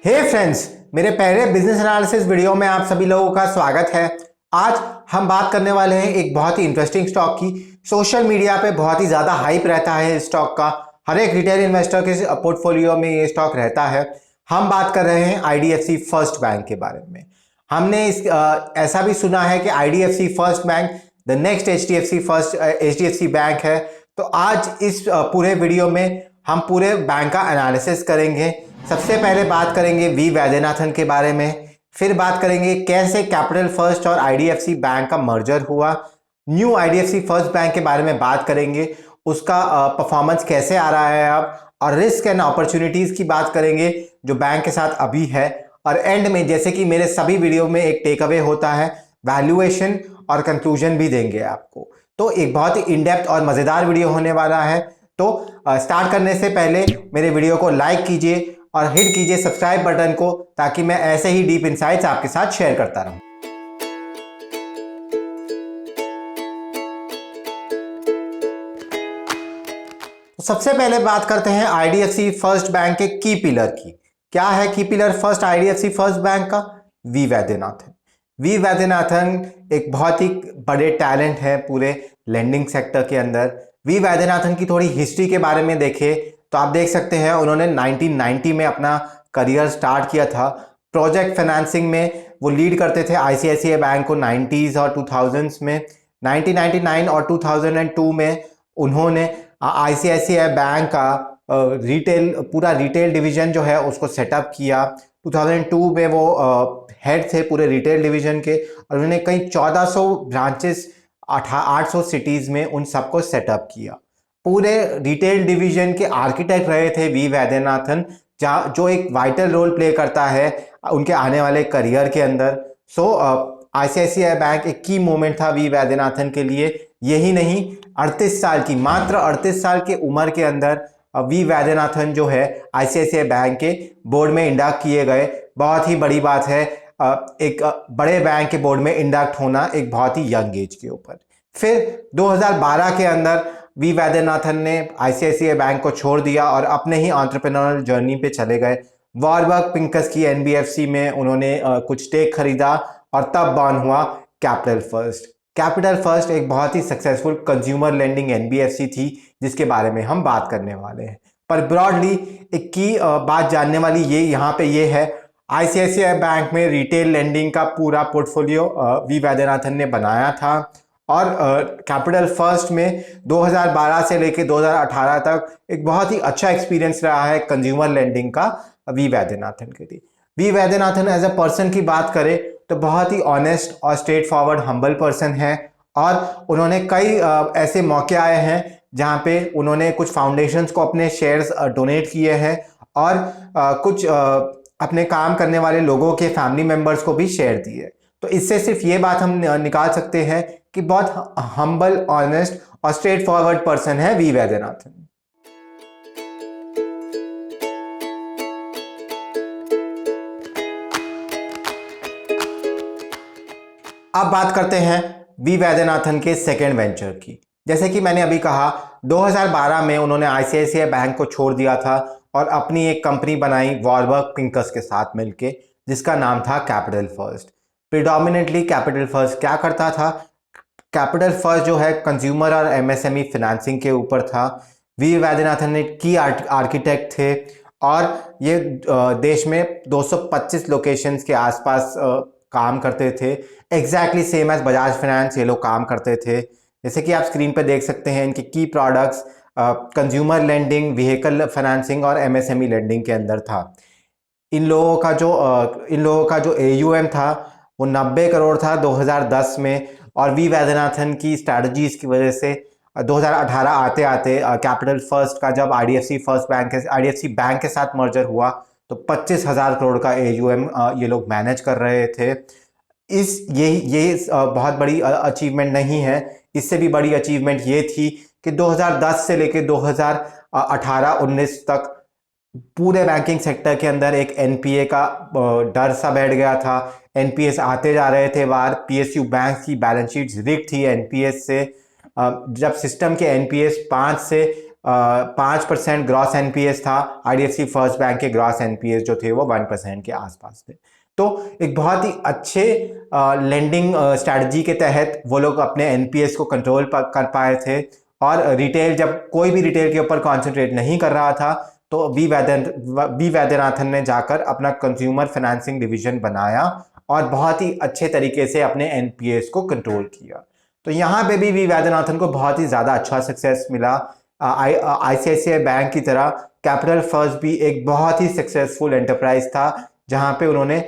हे friends, मेरे पहले business analysis video में आप सभी लोगों का स्वागत है। आज हम बात करने वाले हैं एक बहुत ही इंटरेस्टिंग स्टॉक की। सोशल मीडिया पे बहुत ही ज़्यादा हाइप रहता है इस स्टॉक का। हर एक रिटेल इन्वेस्टर के पोर्टफोलियो में ये स्टॉक रहता है। हम बात कर रहे हैं आईडीएफसी फर्स्ट बैंक के बारे में। हमने ऐसा भी सुना है कि IDFC First bank the next HDFC bank है। तो आज इस पूरे वीडियो में हम पूरे बैंक का एनालिसिस करेंगे। सबसे पहले बात करेंगे वी वैद्यनाथन के बारे में, फिर बात करेंगे कैसे कैपिटल फर्स्ट और आईडीएफसी बैंक का मर्जर हुआ, न्यू आईडीएफसी फर्स्ट बैंक के बारे में बात करेंगे, उसका परफॉर्मेंस कैसे आ रहा है अब, और रिस्क एंड अपॉर्चुनिटीज की बात करेंगे जो बैंक के साथ अभी है। और एंड में, जैसे कि मेरे सभी वीडियो में एक टेक अवे होता है, वैल्यूएशन और कंक्लूजन भी देंगे आपको। तो एक बहुत ही इन डेप्थ और मजेदार वीडियो होने वाला है। तो स्टार्ट करने से पहले मेरे वीडियो को लाइक कीजिए और हिट कीजिए सब्सक्राइब बटन को, ताकि मैं ऐसे ही डीप इनसाइट्स आपके साथ शेयर करता रहूं। तो सबसे पहले बात करते हैं आईडीएफसी फर्स्ट बैंक के की पिलर की। क्या है की pillar first IDFC First Bank का? वी वैद्यनाथन। वी वैद्यनाथन एक बहुत ही बड़े टैलेंट है पूरे लेंडिंग सेक्टर के अंदर। वी वैद्यनाथन की थोड़ी हिस्ट्री के बारे में देखें तो आप देख सकते हैं उन्होंने 1990 में अपना करियर स्टार्ट किया था। प्रोजेक्ट फाइनेंसिंग में वो लीड करते थे आईसीआईसीआई बैंक को 90s और 2000s में। 1999 और 2002 में उन्होंने आईसीआईसीआई बैंक का पूरा रिटेल डिवीजन जो है उसको सेटअप किया। 2002 में वो हेड थे पूरे रिटेल डिवीजन के, और उन्होंने कई 1400 ब्रांचेस 800 सिटीज में उन सबको सेटअप किया। पूरे रिटेल डिवीजन के आर्किटेक्ट रहे थे वी वैद्यनाथन, जो एक वाइटल रोल प्ले करता है उनके आने वाले करियर के अंदर। आईसीआईसीआई बैंक एक की मोमेंट था वी वैद्यनाथन के लिए। यही नहीं, 38 साल की, मात्र 38 साल की उम्र के अंदर वी वैद्यनाथन जो है आईसीआईसीआई बैंक के बोर्ड में इंडक्ट किए गए। बहुत ही बड़ी बात है एक बड़े बैंक के बोर्ड में इंडक्ट होना एक बहुत ही यंग एज के ऊपर। फिर 2012 के अंदर वी वैद्यनाथन ने आईसीआईसीआई बैंक को छोड़ दिया और अपने ही एंटरप्रेन्योरल जर्नी पे चले गए। वॉरबर्ग पिंकस की एनबीएफसी में उन्होंने कुछ स्टेक खरीदा और तब बॉर्न हुआ कैपिटल फर्स्ट। कैपिटल फर्स्ट एक बहुत ही सक्सेसफुल कंज्यूमर लेंडिंग एनबीएफसी थी, जिसके बारे में हम बात करने वाले हैं। पर ब्रॉडली एक की बात जानने वाली ये यहाँ पे ये है, आईसीआईसीआई बैंक में रिटेल लेंडिंग का पूरा पोर्टफोलियो वी वैद्यनाथन ने बनाया था, और कैपिटल फर्स्ट में 2012 से लेकर 2018 तक एक बहुत ही अच्छा एक्सपीरियंस रहा है कंज्यूमर लेंडिंग का वी वैद्यनाथन के लिए। V Vaidyanathan as a person की बात करें तो बहुत ही ऑनेस्ट और स्ट्रेट फॉरवर्ड हम्बल पर्सन है, और उन्होंने कई ऐसे मौके आए हैं जहां पे उन्होंने कुछ फाउंडेशंस को अपने शेयर्स डोनेट किए हैं, और कुछ अपने काम करने वाले लोगों के फैमिली मेंबर्स को भी शेयर दिए। तो इससे सिर्फ ये बात हम निकाल सकते हैं कि बहुत हम्बल, ऑनेस्ट और स्ट्रेट फॉरवर्ड पर्सन है वी वैद्यनाथन। अब बात करते हैं वी वैद्यनाथन के सेकेंड वेंचर की। जैसे कि मैंने अभी कहा, 2012 में उन्होंने आईसीआईसीआई बैंक को छोड़ दिया था और अपनी एक कंपनी बनाई वॉरबर्ग पिंकस के साथ मिलके, जिसका नाम था capital first. Predominantly capital first क्या करता था? कैपिटल फर्स्ट जो है कंज्यूमर और एमएसएमई फाइनेंसिंग के ऊपर था। वी वैद्यनाथन ने की आर्किटेक्ट थे, और ये देश में 225 लोकेशंस के आसपास काम करते थे। Exactly same as Bajaj Finance ये लोग काम करते थे। जैसे कि आप स्क्रीन पे देख सकते हैं, इनके की products consumer lending, vehicle financing और एमएसएमई लेंडिंग के अंदर था। इन लोगों का जो एयूएम था वो 90 करोड़ था 2010 में, और वी वैद्यनाथन की स्ट्रैटेजीज की वजह से 2018 आते आते कैपिटल फर्स्ट का जब आईडीएफसी बैंक के साथ मर्जर हुआ तो 25,000 करोड़ का एयूएम ये लोग मैनेज कर रहे थे। ये बहुत बड़ी अचीवमेंट नहीं है। इससे भी बड़ी अचीवमेंट ये थी कि 2010 से लेकर 2018-19 तक पूरे बैंकिंग सेक्टर के अंदर एक एनपीए का डर सा बैठ गया था। एनपीएस आते जा रहे थे बाहर। पीएसयू बैंक की बैलेंस शीट रिग थी एनपीएस से। जब सिस्टम के एनपीएस 5 से 5% ग्रॉस एनपीएस था। आईडीएफसी फर्स्ट बैंक के ग्रॉस एनपीएस जो थे वो 1% के आसपास थे। तो एक बहुत ही अच्छे लेंडिंग स्ट्रैटेजी के तहत वो लोग अपने एनपीएस को कंट्रोल कर पाए थे। और रिटेल, जब कोई भी रिटेल के ऊपर कॉन्सेंट्रेट नहीं कर रहा था, तो वी वैद्यनाथन ने जाकर अपना कंज्यूमर फाइनेंसिंग डिवीजन बनाया और बहुत ही अच्छे तरीके से अपने एनपीएस को कंट्रोल किया। तो यहाँ पे भी वी वैद्यनाथन को बहुत ही ज़्यादा अच्छा सक्सेस मिला। आईसीआईसीआई बैंक की तरह कैपिटल फर्स्ट भी एक बहुत ही सक्सेसफुल एंटरप्राइज था, जहाँ पे उन्होंने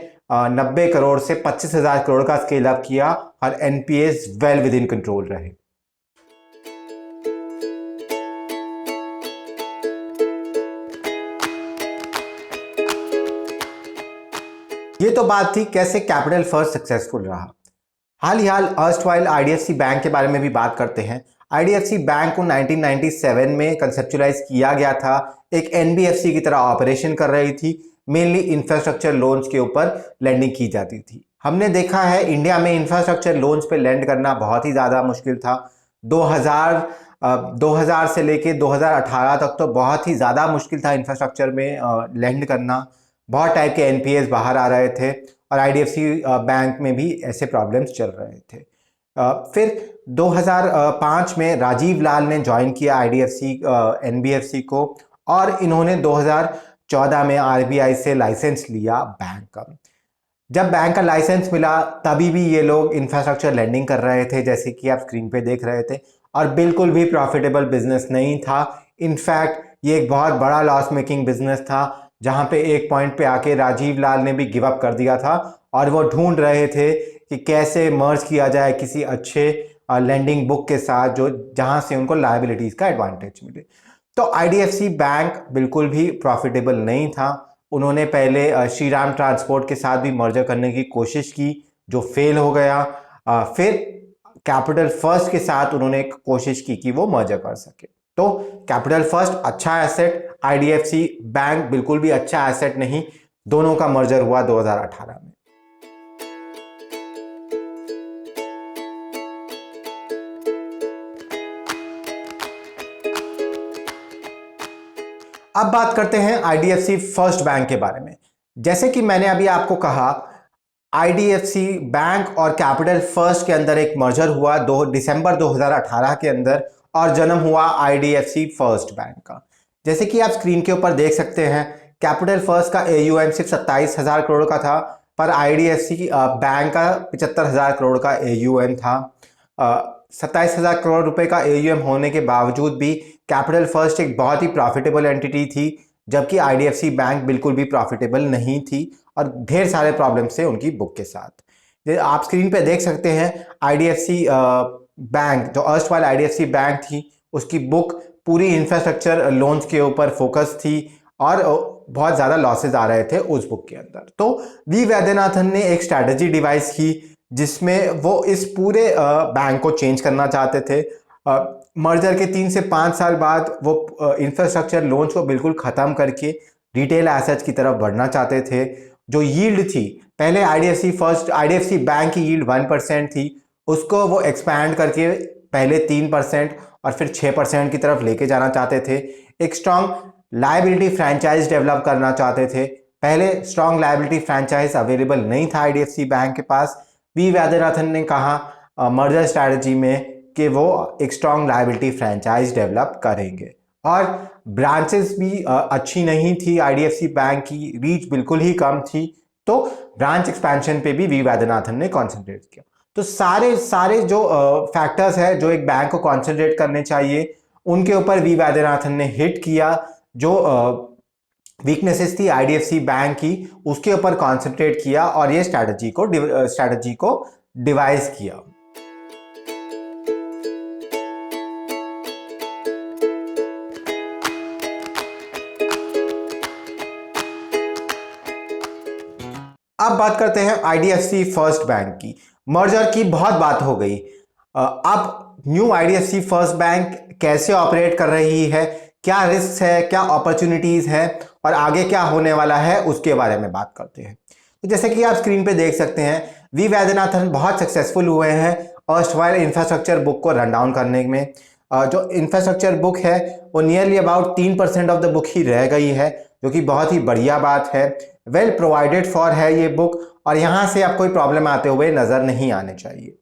90 करोड़ से 25,000 करोड़ का स्केल अप किया और NPS well with in control रहे। ये तो बात थी कैसे कैपिटल फर्स्ट सक्सेसफुल रहा। हाल ही हाल अर्स्टवाइल आईडीएफसी बैंक के बारे में भी बात करते हैं। आईडीएफसी बैंक को 1997 में कंसेप्चुलाइज किया गया था। एक एनबीएफसी की तरह ऑपरेशन कर रही थी। मेनली इंफ्रास्ट्रक्चर लोन्स के ऊपर लेंडिंग की जाती थी। हमने देखा है इंडिया में इंफ्रास्ट्रक्चर लोन्स पे लेंड करना बहुत ही ज़्यादा मुश्किल था। 2000 से लेके 2018 तक तो बहुत ही ज़्यादा मुश्किल था इंफ्रास्ट्रक्चर में लेंड करना। बहुत टाइप के एनपीएस बाहर आ रहे थे और आईडीएफसी बैंक में भी ऐसे प्रॉब्लम्स चल रहे थे। फिर 2005 में राजीव लाल ने ज्वाइन किया आईडीएफसी एनबीएफसी को और इन्होंने 2014 में आरबीआई से लाइसेंस लिया बैंक का। जब बैंक का लाइसेंस मिला तभी भी ये लोग इंफ्रास्ट्रक्चर लेंडिंग कर रहे थे, जैसे कि आप स्क्रीन पे देख रहे थे, और बिल्कुल भी प्रॉफिटेबल बिजनेस नहीं था। इनफैक्ट ये एक बहुत बड़ा लॉस मेकिंग बिजनेस था, जहां पे एक पॉइंट पे आके राजीव लाल ने भी गिव अप कर दिया था और वो ढूंढ रहे थे कि कैसे मर्ज किया जाए किसी अच्छे लेंडिंग बुक के साथ जो जहां से उनको लायबिलिटीज का एडवांटेज मिले। तो आईडीएफसी बैंक बिल्कुल भी प्रॉफिटेबल नहीं था। उन्होंने पहले श्रीराम ट्रांसपोर्ट के साथ भी मर्जर करने की कोशिश की, जो फेल हो गया। फिर कैपिटल फर्स्ट के साथ उन्होंने एक कोशिश की कि वो मर्जर कर सके। तो कैपिटल फर्स्ट अच्छा एसेट, आईडीएफसी बैंक बिल्कुल भी अच्छा एसेट नहीं। दोनों का मर्जर हुआ 2018 में। अब बात करते हैं आईडीएफसी फर्स्ट बैंक के बारे में। जैसे कि मैंने अभी आपको कहा, आईडीएफसी बैंक और कैपिटल फर्स्ट के अंदर एक मर्जर हुआ दिसंबर 2018 के अंदर और जन्म हुआ आईडीएफसी फर्स्ट बैंक का। जैसे कि आप स्क्रीन के ऊपर देख सकते हैं, कैपिटल फर्स्ट का एयूएम सिर्फ 27,000 करोड़ का था, पर आईडीएफसी बैंक का 75,000 करोड़ का एयूएम था। 27,000 करोड़ रुपए का एयूएम होने के बावजूद भी कैपिटल फर्स्ट एक बहुत ही प्रॉफिटेबल एंटिटी थी, जबकि आईडीएफसी बैंक बिल्कुल भी प्रॉफिटेबल नहीं थी और ढेर सारे प्रॉब्लम्स थे उनकी बुक के साथ। आप स्क्रीन पे देख सकते हैं, आईडीएफसी बैंक जो अर्स्टवाइल आईडीएफसी बैंक थी, उसकी बुक पूरी इंफ्रास्ट्रक्चर लोन्स के ऊपर फोकस थी और बहुत ज़्यादा लॉसेज आ रहे थे उस बुक के अंदर। तो वी वैद्यनाथन ने एक स्ट्रैटेजी डिवाइस की जिसमें वो इस पूरे बैंक को चेंज करना चाहते थे। मर्जर के 3 से 5 साल बाद वो इंफ्रास्ट्रक्चर लोन्स को बिल्कुल ख़त्म करके रिटेल एसेट्स की तरफ बढ़ना चाहते थे। जो यील्ड थी, पहले आईडीएफसी बैंक की यील्ड 1% थी, उसको वो एक्सपैंड करके पहले 3% और फिर 6% की तरफ लेके जाना चाहते थे। एक स्ट्रॉन्ग लायबिलिटी फ्रेंचाइज डेवलप करना चाहते थे। पहले स्ट्रॉन्ग लायबिलिटी फ्रेंचाइज अवेलेबल नहीं था आईडीएफसी बैंक के पास। वी वैद्यनाथन ने कहा मर्जर स्ट्रैटेजी में कि वो एक स्ट्रॉन्ग लायबिलिटी फ्रेंचाइज डेवलप करेंगे। और ब्रांचेस भी अच्छी नहीं थी, आईडीएफसी बैंक की रीच बिल्कुल ही कम थी, तो ब्रांच एक्सपेंशन पे भी वी वैद्यनाथन ने कॉन्सेंट्रेट किया। तो सारे जो फैक्टर्स है जो एक बैंक को कॉन्सेंट्रेट करने चाहिए, उनके ऊपर वी वैद्यनाथन ने हिट किया। जो वीकनेसेस थी आईडीएफसी बैंक की, उसके ऊपर कॉन्सेंट्रेट किया और ये स्ट्रैटेजी को डिवाइस किया। अब बात करते हैं आईडीएफसी फर्स्ट बैंक की। मर्जर की बहुत बात हो गई। अब न्यू आईडीएफसी फर्स्ट बैंक कैसे ऑपरेट कर रही है, क्या रिस्क है, क्या अपॉर्चुनिटीज है और आगे क्या होने वाला है, उसके बारे में बात करते हैं। तो जैसे कि आप स्क्रीन पे देख सकते हैं, वी वैद्यनाथन बहुत सक्सेसफुल हुए हैं अर्स्टवाइल इंफ्रास्ट्रक्चर बुक को रन डाउन करने में। जो इंफ्रास्ट्रक्चर बुक है वो nearly about 3% of the book ही रह गई है, जो कि बहुत ही बढ़िया बात है। वेल प्रोवाइडेड फॉर है ये बुक, और यहाँ से आप कोई प्रॉब्लम आते हुए नजर नहीं आने चाहिए।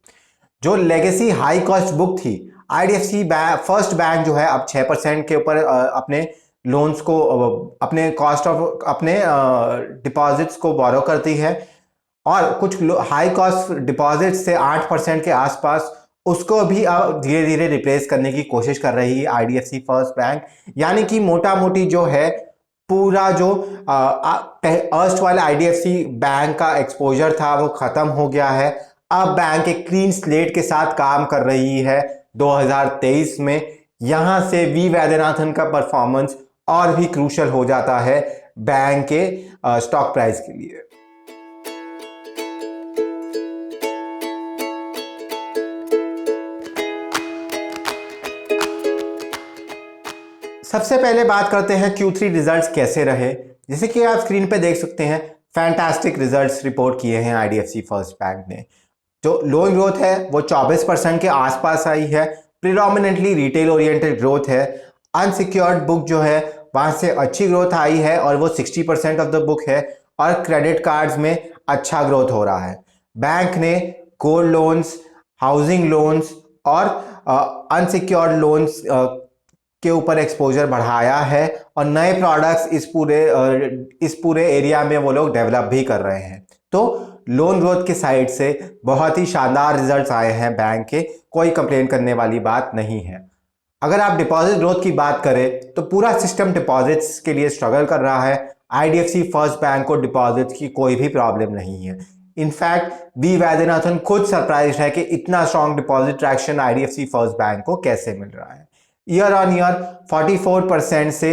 जो लेगेसी हाई कॉस्ट बुक थी, आईडीएफसी फर्स्ट बैंक जो है अब 6% के ऊपर अपने लोन्स को, अपने कॉस्ट ऑफ अपने डिपॉजिट्स को बोरो करती है, और कुछ हाई कॉस्ट डिपॉजिट से 8% के आसपास उसको भी अब धीरे धीरे रिप्लेस करने की कोशिश कर रही है आईडीएफसी फर्स्ट बैंक। यानी कि मोटा मोटी जो है पूरा जो अर्स्ट वाले आईडीएफसी बैंक का एक्सपोजर था वो खत्म हो गया है। अब बैंक एक क्लीन स्लेट के साथ काम कर रही है 2023 में। यहां से वी वैद्यनाथन का परफॉर्मेंस और भी क्रूशल हो जाता है बैंक के स्टॉक प्राइस के लिए। सबसे पहले बात करते हैं Q3 रिजल्ट्स कैसे रहे। जैसे कि आप स्क्रीन पे देख सकते हैं, फैंटास्टिक रिजल्ट्स रिपोर्ट किए हैं आईडीएफसी फर्स्ट बैंक ने। जो लोन ग्रोथ है वो 24% के आसपास आई है, प्रिडोमिनेंटली रिटेल ओरिएंटेड ग्रोथ है। अनसिक्योर्ड बुक जो है वहां से अच्छी ग्रोथ आई है और वो 60% ऑफ द बुक है, और क्रेडिट कार्ड्स में अच्छा ग्रोथ हो रहा है। बैंक ने गोल्ड लोन्स, हाउसिंग लोन्स और अनसिक्योर्ड लोन्स के ऊपर एक्सपोजर बढ़ाया है, और नए प्रोडक्ट्स इस पूरे एरिया में वो लोग डेवलप भी कर रहे हैं। तो लोन ग्रोथ के साइड से बहुत ही शानदार रिजल्ट्स आए हैं बैंक के, कोई कंप्लेन करने वाली बात नहीं है। अगर आप डिपॉजिट ग्रोथ की बात करें तो पूरा सिस्टम डिपॉजिट्स के लिए स्ट्रगल कर रहा है। आईडीएफसी फर्स्ट बैंक को डिपॉजिट्स की कोई भी प्रॉब्लम नहीं है। इनफैक्ट वी वैद्यनाथन खुद सरप्राइज है कि इतना strong deposit traction IDFC First bank को कैसे मिल रहा है। ईयर ऑन ईयर 44% से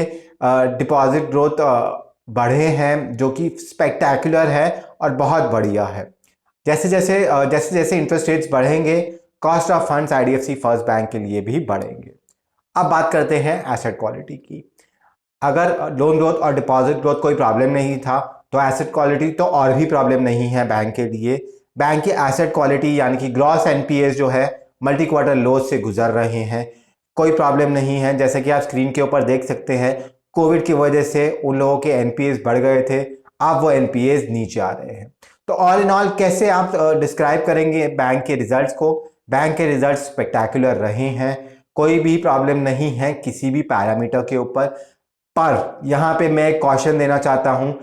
डिपॉजिट ग्रोथ बढ़े हैं, जो कि स्पेक्टैकुलर है और बहुत बढ़िया है। जैसे जैसे इंटरेस्ट रेट्स बढ़ेंगे, cost of funds IDFC First Bank के लिए भी बढ़ेंगे। अब बात करते हैं एसेट क्वालिटी की। अगर लोन ग्रोथ और डिपॉजिट ग्रोथ कोई प्रॉब्लम नहीं था, तो एसेट क्वालिटी तो और भी प्रॉब्लम नहीं है बैंक के लिए। बैंक की एसेट क्वालिटी यानी कि ग्रॉस एनपीएस जो है मल्टी क्वार्टर लोज से गुजर रहे हैं, कोई प्रॉब्लम नहीं है। जैसे कि आप स्क्रीन के ऊपर देख सकते हैं, कोविड की वजह से उन लोगों के एनपीएस बढ़ गए थे, अब वो एनपीएस नीचे आ रहे हैं। तो ऑल इन ऑल कैसे आप डिस्क्राइब करेंगे बैंक के रिजल्ट्स को? बैंक के रिजल्ट्स स्पेक्टैकुलर रहे हैं, कोई भी प्रॉब्लम नहीं है किसी भी पैरामीटर के ऊपर। पर यहाँ पे मैं एक कॉशन देना चाहता हूँ,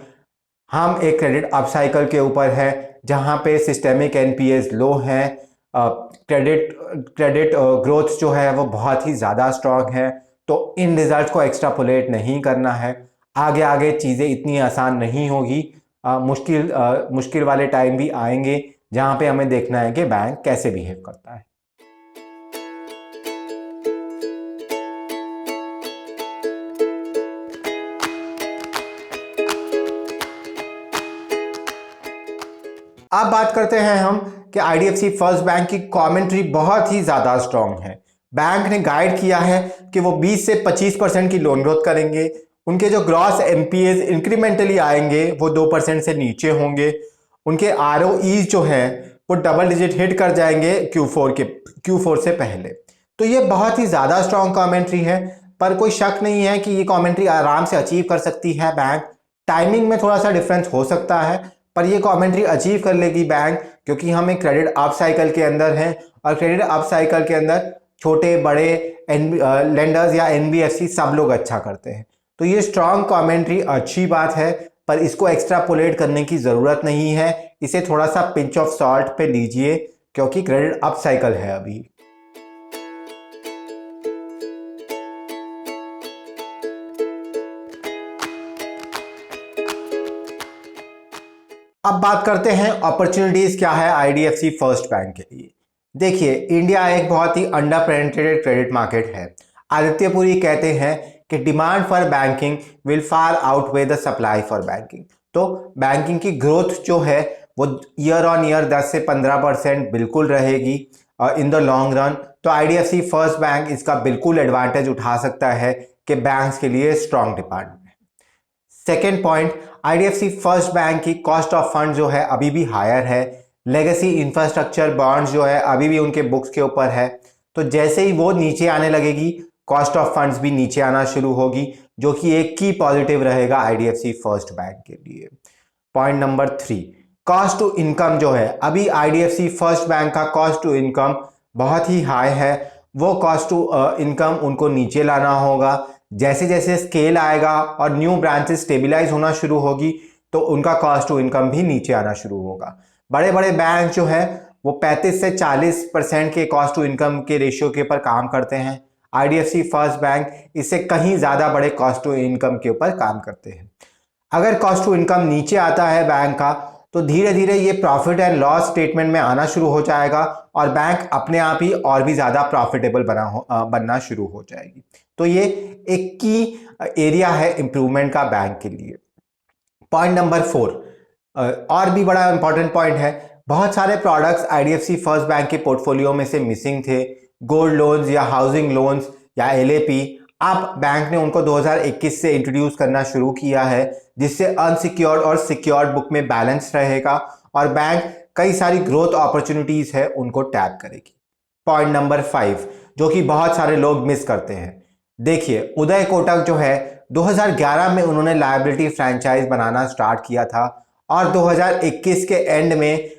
हम एक क्रेडिट अपसाइकिल के ऊपर है जहाँ पे सिस्टेमिक एनपीएस लो हैं, क्रेडिट ग्रोथ जो है वो बहुत ही ज़्यादा स्ट्रॉन्ग है। तो इन रिजल्ट को एक्स्ट्रापोलेट नहीं करना है। आगे आगे चीज़ें इतनी आसान नहीं होगी, मुश्किल वाले टाइम भी आएंगे जहाँ पे हमें देखना है कि बैंक कैसे बिहेव करता है। अब बात करते हैं हम कि आईडीएफसी फर्स्ट बैंक की कमेंट्री बहुत ही ज़्यादा स्ट्रॉन्ग है। बैंक ने गाइड किया है कि वो 20 से 25% की लोन ग्रोथ करेंगे। उनके जो ग्रॉस एनपीएस इंक्रीमेंटली आएंगे वो 2% से नीचे होंगे। उनके आरओईज जो है वो डबल डिजिट हिट कर जाएंगे Q4 से पहले। तो ये बहुत ही ज़्यादा स्ट्रॉन्ग कमेंट्री है, पर कोई शक नहीं है कि ये कमेंट्री आराम से अचीव कर सकती है बैंक। टाइमिंग में थोड़ा सा डिफरेंस हो सकता है, पर ये कमेंट्री अचीव कर लेगी बैंक, क्योंकि हम एक क्रेडिट अप साइकिल के अंदर हैं, और क्रेडिट अप साइकिल के अंदर छोटे बड़े लेंडर्स या एनबीएफसी सब लोग अच्छा करते हैं। तो ये स्ट्रॉन्ग कमेंट्री अच्छी बात है, पर इसको एक्स्ट्रापोलेट करने की ज़रूरत नहीं है। इसे थोड़ा सा पिंच ऑफ सॉल्ट पे लीजिए, क्योंकि क्रेडिट अप साइकिल है अभी। अब बात करते हैं अपॉर्चुनिटीज क्या है आईडीएफसी फर्स्ट बैंक के लिए। देखिए, इंडिया एक बहुत ही अंडर पेनिट्रेटेड क्रेडिट मार्केट है। आदित्य पुरी कहते हैं कि demand for banking will far outweigh the supply for banking. तो बैंकिंग की ग्रोथ जो है वो ईयर ऑन ईयर 10 से 15% बिल्कुल रहेगी इन द लॉन्ग रन। तो आईडीएफसी फर्स्ट बैंक इसका बिल्कुल एडवांटेज उठा सकता है कि बैंक्स के लिए स्ट्रॉन्ग डिमांड है। Second point, IDFC First bank की कॉस्ट ऑफ फंड जो है अभी भी हायर है। लेगेसी इंफ्रास्ट्रक्चर बॉन्ड्स जो है अभी भी उनके बुक्स के ऊपर है। तो जैसे ही वो नीचे आने लगेगी, कॉस्ट ऑफ फंड्स भी नीचे आना शुरू होगी, जो कि एक की पॉजिटिव रहेगा आईडीएफसी फर्स्ट बैंक के लिए। Point number 3, cost to income जो है, अभी आईडीएफसी फर्स्ट बैंक का कॉस्ट टू इनकम बहुत ही हाई है। वो कॉस्ट टू इनकम उनको नीचे लाना होगा। जैसे जैसे स्केल आएगा और न्यू ब्रांचेस स्टेबिलाईज होना शुरू होगी, तो उनका कॉस्ट टू इनकम भी नीचे आना शुरू होगा। बड़े बड़े बैंक जो है वो 35 से 40% के कॉस्ट टू इनकम के रेशियो के ऊपर काम करते हैं। आईडीएफसी फर्स्ट बैंक इससे कहीं ज़्यादा बड़े कॉस्ट टू इनकम के ऊपर काम करते हैं। अगर कॉस्ट टू इनकम नीचे आता है बैंक का, तो धीरे धीरे ये प्रॉफिट एंड लॉस स्टेटमेंट में आना शुरू हो जाएगा और बैंक अपने आप ही और भी ज़्यादा प्रॉफिटेबल बनना शुरू हो जाएगी। तो ये एक की एरिया है इम्प्रूवमेंट का बैंक के लिए। पॉइंट नंबर 4, और भी बड़ा इंपॉर्टेंट पॉइंट है, बहुत सारे प्रोडक्ट्स आईडीएफसी फर्स्ट बैंक के पोर्टफोलियो में से मिसिंग थे। गोल्ड लोन्स या हाउसिंग लोन्स या एलएपी, अब बैंक ने उनको 2021 से इंट्रोड्यूस करना शुरू किया है, जिससे अनसिक्योर्ड और सिक्योर्ड बुक में बैलेंस रहेगा और बैंक कई सारी ग्रोथ अपॉर्चुनिटीज है उनको टैप करेगी। पॉइंट नंबर 5, जो कि बहुत सारे लोग मिस करते हैं, देखिए उदय कोटक जो है 2011 में उन्होंने लायबिलिटी फ्रेंचाइज बनाना स्टार्ट किया था और 2021 के एंड में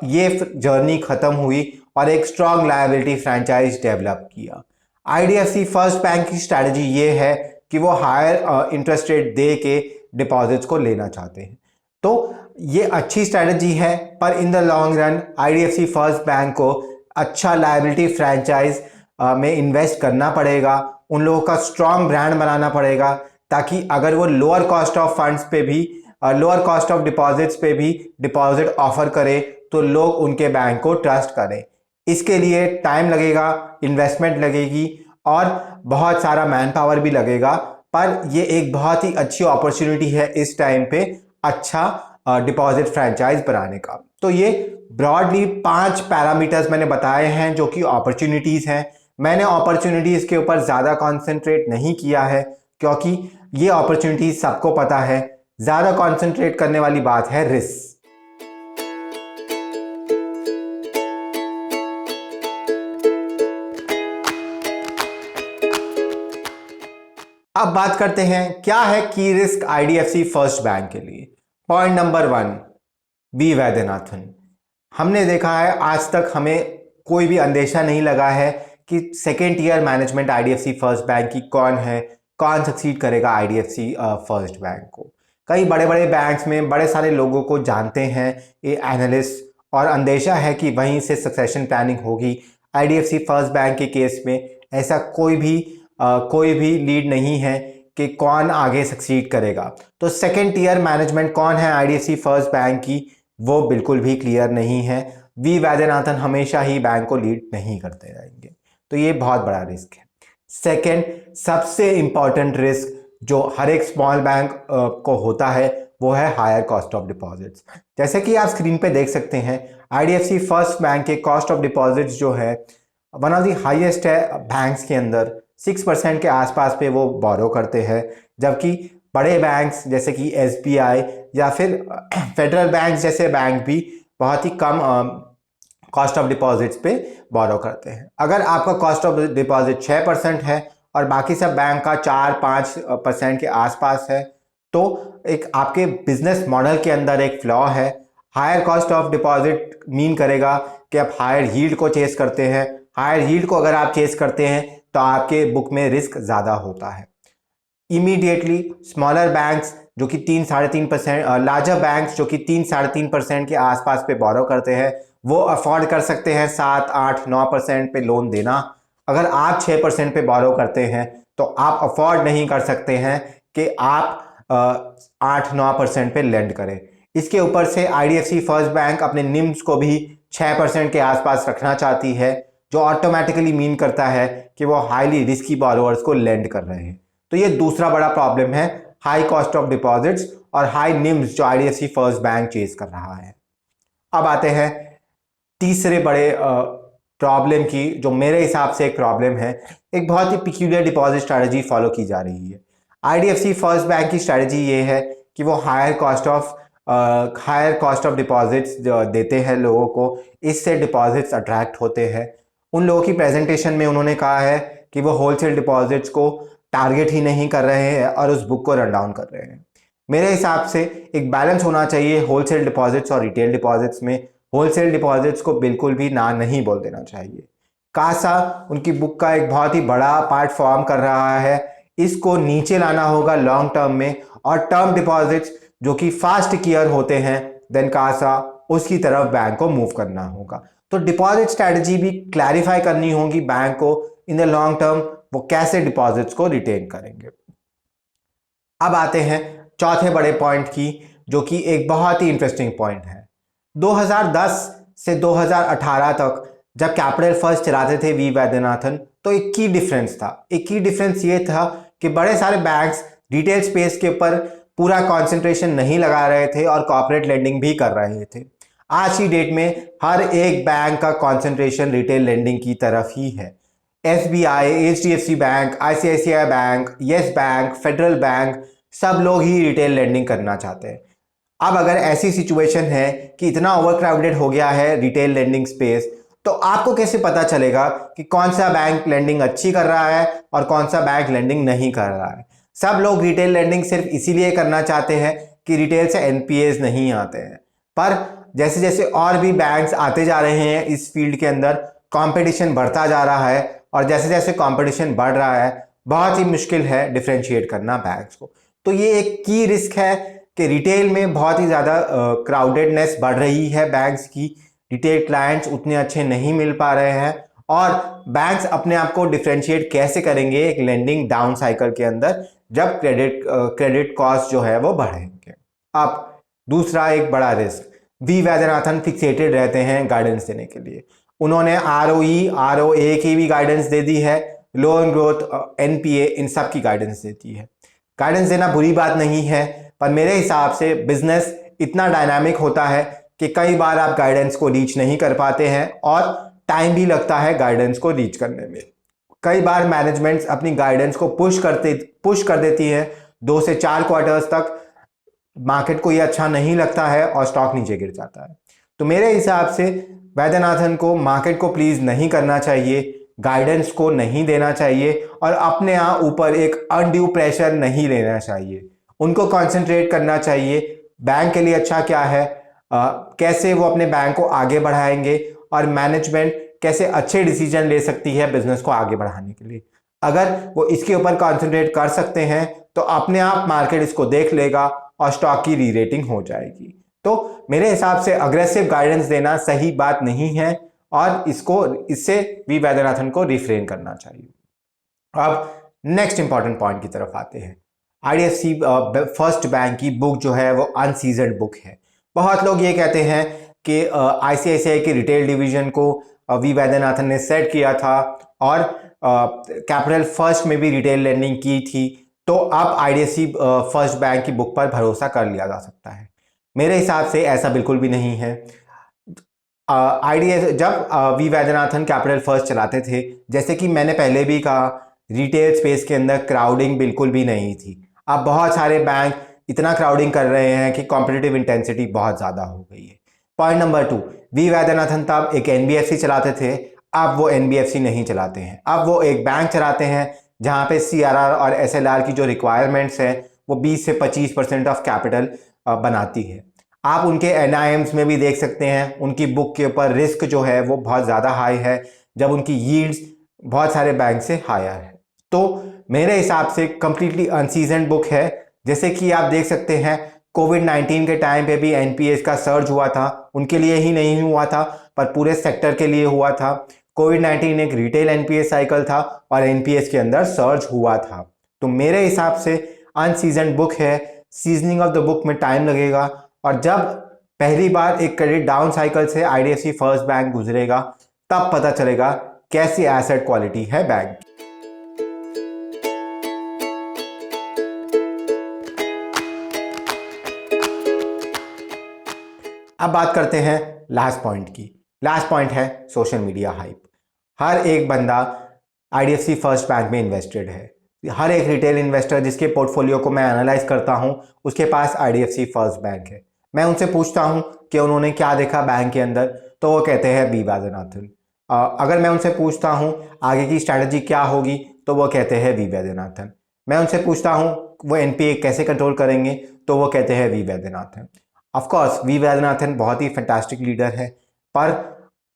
ये जर्नी खत्म हुई और एक स्ट्रॉन्ग लायबिलिटी फ्रेंचाइज डेवलप किया। आईडीएफसी फर्स्ट बैंक की स्ट्रैटेजी ये है कि वो हायर इंटरेस्ट रेट दे के डिपॉजिट्स को लेना चाहते हैं। तो ये अच्छी स्ट्रैटेजी है, पर in the long run IDFC First bank को अच्छा लायबिलिटी फ्रेंचाइज में इन्वेस्ट करना पड़ेगा। उन लोगों का स्ट्रॉन्ग ब्रांड बनाना पड़ेगा, ताकि अगर वो लोअर कॉस्ट ऑफ फंड्स पे भी, लोअर कॉस्ट ऑफ डिपॉजिट्स पे भी डिपॉजिट ऑफर करे, तो लोग उनके बैंक को ट्रस्ट करें। इसके लिए टाइम लगेगा, इन्वेस्टमेंट लगेगी और बहुत सारा मैन पावर भी लगेगा, पर ये एक बहुत ही अच्छी अपॉर्चुनिटी है इस टाइम पे अच्छा डिपॉजिट फ्रेंचाइज बनाने का। तो ये ब्रॉडली 5 पैरामीटर्स मैंने बताए हैं जो कि अपॉर्चुनिटीज़ हैं। मैंने अपॉर्चुनिटीज़ के ऊपर ज़्यादा कॉन्सेंट्रेट नहीं किया है, क्योंकि ये अपॉर्चुनिटीज़ सबको पता है। ज़्यादा कॉन्सेंट्रेट करने वाली बात है रिस्क। अब बात करते हैं क्या है की रिस्क आईडीएफसी फर्स्ट बैंक के लिए। Point number 1, V Vaidyanathan. हमने देखा है आज तक हमें कोई भी अंदेशा नहीं लगा है कि second year management IDFC First bank की कौन है, कौन सक्सीड करेगा आईडीएफसी फर्स्ट बैंक को। कई बड़े बड़े बैंक्स में बड़े सारे लोगों को जानते हैं ये एनालिस्ट, और अंदेशा है कि वहीं से सक्सेशन प्लानिंग होगी। आईडीएफसी फर्स्ट बैंक के केस में ऐसा कोई भी लीड नहीं है कि कौन आगे सक्सीड करेगा। तो सेकेंड ईयर मैनेजमेंट कौन है आईडीएफसी फर्स्ट बैंक की, वो बिल्कुल भी क्लियर नहीं है। वी वैद्यनाथन हमेशा ही बैंक को लीड नहीं करते रहेंगे, तो ये बहुत बड़ा रिस्क है। सेकेंड, सबसे इंपॉर्टेंट रिस्क जो हर एक स्मॉल बैंक को होता है, वो है हायर कॉस्ट ऑफ डिपॉजिट्स। जैसे कि आप स्क्रीन पे देख सकते हैं, आईडीएफसी फर्स्ट बैंक के कॉस्ट ऑफ डिपॉजिट्स जो है वन ऑफ द हाईएस्ट है बैंक्स के अंदर। 6% के आसपास पे वो बोरो करते हैं, जबकि बड़े बैंक्स जैसे कि एसबीआई या फिर फेडरल बैंक जैसे बैंक भी बहुत ही कम कॉस्ट ऑफ डिपॉजिट्स पे बोरो करते हैं। अगर आपका कॉस्ट ऑफ डिपॉजिट 6% है और बाकी सब बैंक का 4-5% के आसपास है, तो एक आपके बिजनेस मॉडल के अंदर एक फ्लॉ है। Higher cost of deposit mean करेगा कि आप हायर यील्ड को चेस करते हैं। हायर यील्ड को अगर आप चेस करते हैं तो आपके बुक में रिस्क ज़्यादा होता है। इमीडिएटली स्मॉलर बैंक्स जो कि 3-3.5%, लार्जर बैंक्स जो कि 3-3.5% के आसपास पे बोरो करते हैं, वो अफोर्ड कर सकते हैं 7-8-9% पे लोन देना। अगर आप 6% पे बोरो करते हैं तो आप अफोर्ड नहीं कर सकते हैं कि आप 8-9% पे लेंड करें। इसके ऊपर से आईडीएफसी फर्स्ट बैंक अपने निम्स को भी 6% के आसपास रखना चाहती है, जो ऑटोमेटिकली मीन करता है कि वो हाईली रिस्की बोरोवर्स को लेंड कर रहे हैं। तो ये दूसरा बड़ा प्रॉब्लम है, हाई कॉस्ट ऑफ डिपॉजिट्स और हाई निम्स जो आईडीएफसी फर्स्ट बैंक चेज कर रहा है। अब आते हैं तीसरे बड़े प्रॉब्लम की, जो मेरे हिसाब से एक प्रॉब्लम है। एक बहुत ही पिक्यूलियर डिपॉजिट स्ट्रैटेजी फॉलो की जा रही है। आईडीएफसी फर्स्ट बैंक की स्ट्रैटेजी ये है कि वो हायर कॉस्ट ऑफ डिपॉजिट्स देते हैं लोगों को, इससे डिपॉजिट्स अट्रैक्ट होते हैं। उन लोगों की प्रेजेंटेशन में उन्होंने कहा है कि वो होलसेल डिपॉजिट्स को टारगेट ही नहीं कर रहे हैं और उस बुक को रन डाउन कर रहे हैं। मेरे हिसाब से एक बैलेंस होना चाहिए होलसेल डिपॉजिट्स और रिटेल डिपॉजिट्स में। होलसेल डिपॉजिट्स को बिल्कुल भी ना नहीं बोल देना चाहिए। कासा उनकी बुक का एक बहुत ही बड़ा पार्ट फॉर्म कर रहा है, इसको नीचे लाना होगा लॉन्ग टर्म में, और टर्म डिपॉजिट्स जो कि फास्ट कीयर होते हैं देन कासा, उसकी तरफ बैंक को मूव करना होगा। तो डिपॉजिट स्ट्रेटजी भी क्लैरिफाई करनी होगी बैंक को इन द लॉन्ग टर्म, वो कैसे डिपॉजिट्स को रिटेन करेंगे। अब आते हैं चौथे बड़े पॉइंट की, जो कि एक बहुत ही इंटरेस्टिंग पॉइंट है। 2010 से 2018 तक जब कैपिटल फर्स्ट चलाते थे वी वैद्यनाथन, तो एक की डिफरेंस था। एक की डिफरेंस ये था कि बड़े सारे बैंक्स रिटेल स्पेस के ऊपर पूरा कंसंट्रेशन नहीं लगा रहे थे और कॉर्पोरेट लेंडिंग भी कर रहे थे। आज की डेट में हर एक बैंक का कंसंट्रेशन रिटेल लेंडिंग की तरफ ही है। SBI, HDFC bank, ICICI bank, yes bank, federal bank, सब लोग ही रिटेल लेंडिंग करना चाहते हैं। अब अगर ऐसी सिचुएशन है कि इतना ओवरक्राउडेड हो गया है रिटेल लेंडिंग स्पेस, तो आपको कैसे पता चलेगा कि कौन सा बैंक लेंडिंग अच्छी कर रहा है और कौन सा बैंक लेंडिंग नहीं कर रहा है? सब लोग रिटेल लेंडिंग सिर्फ इसीलिए करना चाहते हैं कि रिटेल से एनपीएस नहीं आते हैं। पर जैसे जैसे और भी बैंक्स आते जा रहे हैं इस फील्ड के अंदर, कंपटीशन बढ़ता जा रहा है, और जैसे जैसे कंपटीशन बढ़ रहा है बहुत ही मुश्किल है डिफरेंशिएट करना बैंक्स को। तो ये एक की रिस्क है कि रिटेल में बहुत ही ज़्यादा क्राउडेडनेस बढ़ रही है बैंक्स की, रिटेल क्लाइंट्स उतने अच्छे नहीं मिल पा रहे हैं, और बैंक्स अपने आप को डिफरेंशिएट कैसे करेंगे एक लेंडिंग डाउन साइकिल के अंदर, जब क्रेडिट कॉस्ट जो है वो बढ़ेंगे। अब दूसरा एक बड़ा रिस्क, वी वैद्यनाथन फिक्सेटेड रहते हैं गाइडेंस देने के लिए। उन्होंने आरओई, आरओए की भी गाइडेंस दे दी है, लोन ग्रोथ, एनपीए, इन सब की गाइडेंस देती है। गाइडेंस देना बुरी बात नहीं है, पर मेरे हिसाब से बिजनेस इतना डायनामिक होता है कि कई बार आप गाइडेंस को रीच नहीं कर पाते हैं और टाइम भी लगता है गाइडेंस को रीच करने में। कई बार मैनेजमेंट्स अपनी गाइडेंस को पुश कर देती है 2 से 4 क्वार्टर्स तक, मार्केट को ये अच्छा नहीं लगता है और स्टॉक नीचे गिर जाता है। तो मेरे हिसाब से वैद्यनाथन को मार्केट को प्लीज नहीं करना चाहिए, गाइडेंस को नहीं देना चाहिए, और अपने यहाँ ऊपर एक अनड्यू प्रेशर नहीं लेना चाहिए। उनको कंसंट्रेट करना चाहिए बैंक के लिए अच्छा क्या है, कैसे वो अपने बैंक को आगे बढ़ाएंगे, और मैनेजमेंट कैसे अच्छे डिसीजन ले सकती है बिजनेस को आगे बढ़ाने के लिए। अगर वो इसके ऊपर कंसंट्रेट कर सकते हैं तो अपने आप मार्केट इसको देख लेगा और स्टॉक की री रेटिंग हो जाएगी। तो मेरे हिसाब से अग्रेसिव गाइडेंस देना सही बात नहीं है, और इससे वी वैद्यनाथन को रिफ्रेन करना चाहिए। अब नेक्स्ट इंपॉर्टेंट पॉइंट की तरफ आते हैं। आईडीएफसी फर्स्ट बैंक की बुक जो है वो अनसीजन्ड बुक है। बहुत लोग ये कहते हैं कि आईसीआईसीआई के रिटेल डिवीजन को वी वैद्यनाथन ने सेट किया था, और कैपिटल फर्स्ट में भी रिटेल लेंडिंग की थी, तो अब आईडीएफसी फर्स्ट बैंक की बुक पर भरोसा कर लिया जा सकता है। मेरे हिसाब से ऐसा बिल्कुल भी नहीं है। जब वी वैद्यनाथन कैपिटल फर्स्ट चलाते थे, जैसे कि मैंने पहले भी कहा, रिटेल स्पेस के अंदर क्राउडिंग बिल्कुल भी नहीं थी। अब बहुत सारे बैंक इतना क्राउडिंग कर रहे हैं कि कॉम्पिटिटिव इंटेंसिटी बहुत ज़्यादा हो गई है। पॉइंट नंबर 2, वी वैद्यनाथन तब एक एनबीएफसी चलाते थे, अब वो एनबीएफसी नहीं चलाते हैं। अब वो एक बैंक चलाते हैं जहाँ पे सीआरआर और एसएलआर की जो रिक्वायरमेंट्स है वो 20 से 25% ऑफ कैपिटल बनाती है। आप उनके एनआईएम्स में भी देख सकते हैं, उनकी बुक के ऊपर रिस्क जो है वो बहुत ज़्यादा हाई है, जब उनकी यील्ड्स बहुत सारे बैंक से हायर है। तो मेरे हिसाब से कंप्लीटली अनसीजन्ड बुक है। जैसे कि आप देख सकते हैं, कोविड-19 के टाइम पे भी एनपीएस का सर्ज हुआ था, उनके लिए ही नहीं हुआ था पर पूरे सेक्टर के लिए हुआ था। कोविड-19 एक रिटेल एनपीएस साइकिल था और एनपीएस के अंदर सर्ज हुआ था। तो मेरे हिसाब से अनसीजन्ड बुक है, सीजनिंग ऑफ द बुक में टाइम लगेगा, और जब पहली बार एक क्रेडिट डाउन साइकिल से आईडीएफसी फर्स्ट बैंक गुजरेगा तब पता चलेगा कैसी एसेट क्वालिटी है बैंक। अब बात करते हैं लास्ट पॉइंट की। लास्ट पॉइंट है सोशल मीडिया हाइप। हर एक बंदा आईडीएफसी फर्स्ट बैंक में इन्वेस्टेड है। हर एक रिटेल इन्वेस्टर जिसके पोर्टफोलियो को मैं एनालाइज करता हूं उसके पास आईडीएफसी फर्स्ट बैंक है। मैं उनसे पूछता हूं कि उन्होंने क्या देखा बैंक के अंदर, तो वो कहते हैं वी वैद्यनाथन। अगर मैं उनसे पूछता हूँ आगे की स्ट्रैटेजी क्या होगी तो वो कहते हैं वी वैद्यनाथन। मैं उनसे पूछता हूँ वो एनपीए कैसे कंट्रोल करेंगे तो वो कहते हैं V Vaidyanathan. Of course V Vaidyanathan बहुत ही फैंटास्टिक लीडर है, पर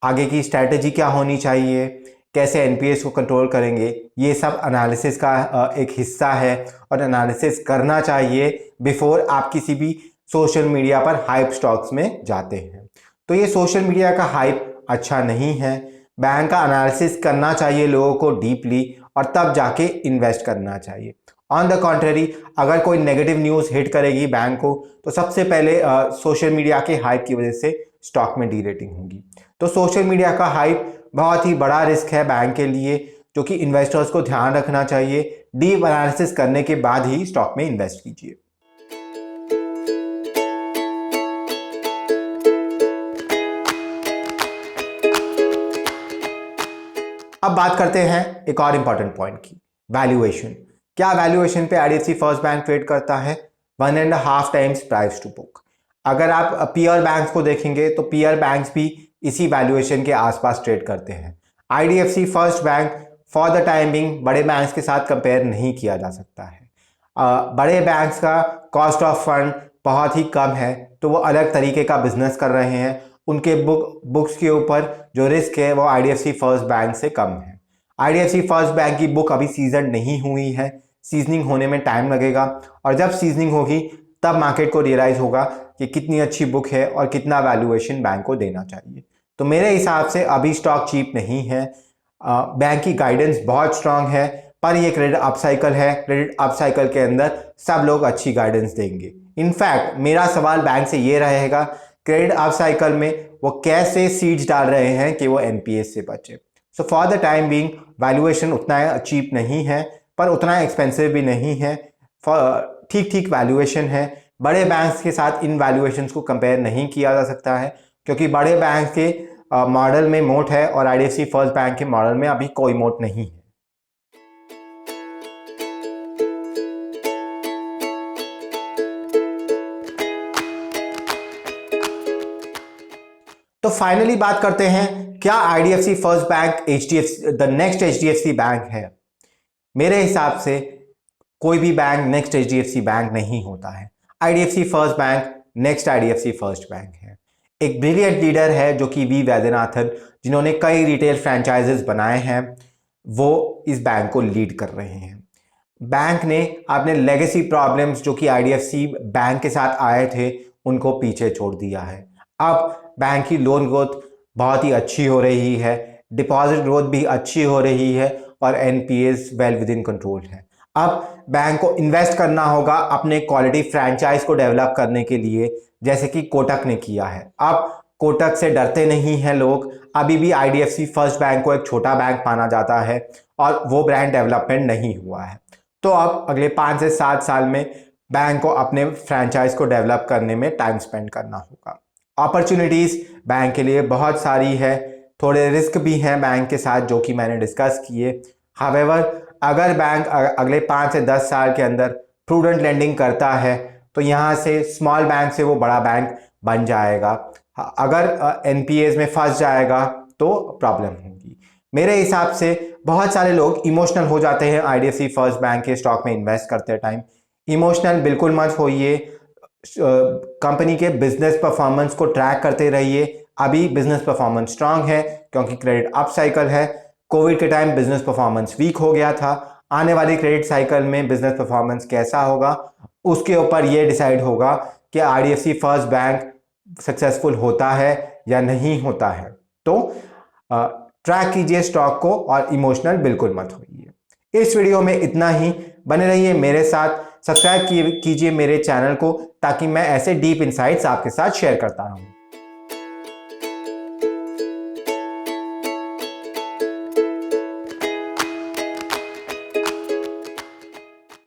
आगे की स्ट्रैटेजी क्या होनी चाहिए, कैसे एनपीएस को कंट्रोल करेंगे, ये सब एनालिसिस का एक हिस्सा है और एनालिसिस करना चाहिए बिफोर आप किसी भी सोशल मीडिया पर हाइप स्टॉक्स में जाते हैं। तो ये सोशल मीडिया का हाइप अच्छा नहीं है। बैंक का एनालिसिस करना चाहिए लोगों को डीपली और तब जाके इन्वेस्ट करना चाहिए। ऑन द कॉन्ट्ररी अगर कोई नेगेटिव न्यूज़ हिट करेगी बैंक को तो सबसे पहले सोशल मीडिया के हाइप की वजह से स्टॉक में डी रेटिंग होगी। तो सोशल मीडिया का हाइप बहुत ही बड़ा रिस्क है बैंक के लिए, जो कि इन्वेस्टर्स को ध्यान रखना चाहिए। डीप एनालिसिस करने के बाद ही स्टॉक में इन्वेस्ट कीजिए। अब बात करते हैं एक और इंपॉर्टेंट पॉइंट की, वैल्यूएशन। क्या वैल्यूएशन पे आईडीएफसी फर्स्ट बैंक ट्रेड करता है? 1.5 टाइम्स प्राइस टू बुक। अगर आप पीयर बैंक्स को देखेंगे तो पीयर बैंक्स भी इसी वैल्यूएशन के आसपास ट्रेड करते हैं। IDFC First bank for the time being बड़े बैंक्स के साथ कंपेयर नहीं किया जा सकता है। बड़े बैंक्स का कॉस्ट ऑफ फंड बहुत ही कम है, तो वो अलग तरीके का बिजनेस कर रहे हैं। उनके बुक्स के ऊपर जो रिस्क है वो आईडीएफसी फर्स्ट बैंक से कम है। आईडीएफसी फर्स्ट बैंक की बुक अभी सीजन नहीं हुई है, सीजनिंग होने में टाइम लगेगा और जब सीजनिंग होगी तब मार्केट को रियलाइज होगा कि कितनी अच्छी बुक है और कितना वैल्यूएशन बैंक को देना चाहिए। तो मेरे हिसाब से अभी स्टॉक चीप नहीं है। बैंक की गाइडेंस बहुत स्ट्रांग है, पर ये क्रेडिट अपसाइकिल है। क्रेडिट अपसाइकिल के अंदर सब लोग अच्छी गाइडेंस देंगे। इनफैक्ट मेरा सवाल बैंक से ये रहेगा, क्रेडिट अपसाइकिल में वो कैसे सीड्स डाल रहे हैं कि वो एनपीएस से बचे। So for the time being valuation उतना चीप नहीं है, पर उतना एक्सपेंसिव भी नहीं है। ठीक ठीक वैल्यूएशन है। बड़े बैंक्स के साथ इन वैल्यूएशंस को कंपेयर नहीं किया जा सकता है, क्योंकि बड़े बैंक के मॉडल में मोट है और आईडीएफसी फर्स्ट बैंक के मॉडल में अभी कोई मोट नहीं है। तो फाइनली बात करते हैं, क्या IDFC First bank HDFC the next HDFC bank है? मेरे हिसाब से कोई भी बैंक नेक्स्ट एचडीएफसी बैंक नहीं होता है। IDFC First bank next IDFC First bank है। एक ब्रिलियंट लीडर है जो कि वी वैद्यनाथन, जिन्होंने कई रिटेल फ्रेंचाइजेस बनाए हैं, वो इस बैंक को लीड कर रहे हैं। बैंक ने अपने लेगेसी प्रॉब्लम्स जो कि आईडीएफसी बैंक के साथ आए थे उनको पीछे छोड़ दिया है। अब बैंक की लोन ग्रोथ बहुत ही अच्छी हो रही है, डिपॉजिट ग्रोथ भी अच्छी हो रही है और NPS well with in control है। अब बैंक को इन्वेस्ट करना होगा अपने क्वालिटी फ्रेंचाइज को डेवलप करने के लिए, जैसे कि कोटक ने किया है। अब कोटक से डरते नहीं हैं लोग। अभी भी आईडीएफसी फर्स्ट बैंक को एक छोटा बैंक माना जाता है और वो ब्रांड डेवलपमेंट नहीं हुआ है। तो अब अगले 5 से 7 साल में बैंक को अपने फ्रेंचाइज को डेवलप करने में टाइम स्पेंड करना होगा। अपॉर्चुनिटीज़ बैंक के लिए बहुत सारी है, थोड़े रिस्क भी हैं बैंक के साथ जो कि मैंने डिस्कस किए। हावेवर अगर बैंक अगले 5 से 10 साल के अंदर प्रूडेंट लेंडिंग करता है तो यहाँ से स्मॉल बैंक से वो बड़ा बैंक बन जाएगा। अगर एनपीएस में फंस जाएगा तो प्रॉब्लम होगी। मेरे हिसाब से बहुत सारे लोग इमोशनल हो जाते हैं आईडीएफसी फर्स्ट बैंक के स्टॉक में इन्वेस्ट करते टाइम। इमोशनल बिल्कुल मत होइए। कंपनी के बिजनेस परफॉर्मेंस को ट्रैक करते रहिए। अभी बिजनेस परफॉर्मेंस स्ट्रांग है क्योंकि क्रेडिट अप साइकिल है। कोविड के टाइम बिजनेस परफॉर्मेंस वीक हो गया था। आने वाली क्रेडिट साइकिल में बिजनेस परफॉर्मेंस कैसा होगा उसके ऊपर ये डिसाइड होगा कि आईडीएफसी फर्स्ट बैंक सक्सेसफुल होता है या नहीं होता है। तो ट्रैक कीजिए स्टॉक को और इमोशनल बिल्कुल मत होइए। इस वीडियो में इतना ही। बने रहिए मेरे साथ, सब्सक्राइब कीजिए मेरे चैनल को ताकि मैं ऐसे डीप इनसाइट्स आपके साथ शेयर करता रहूं।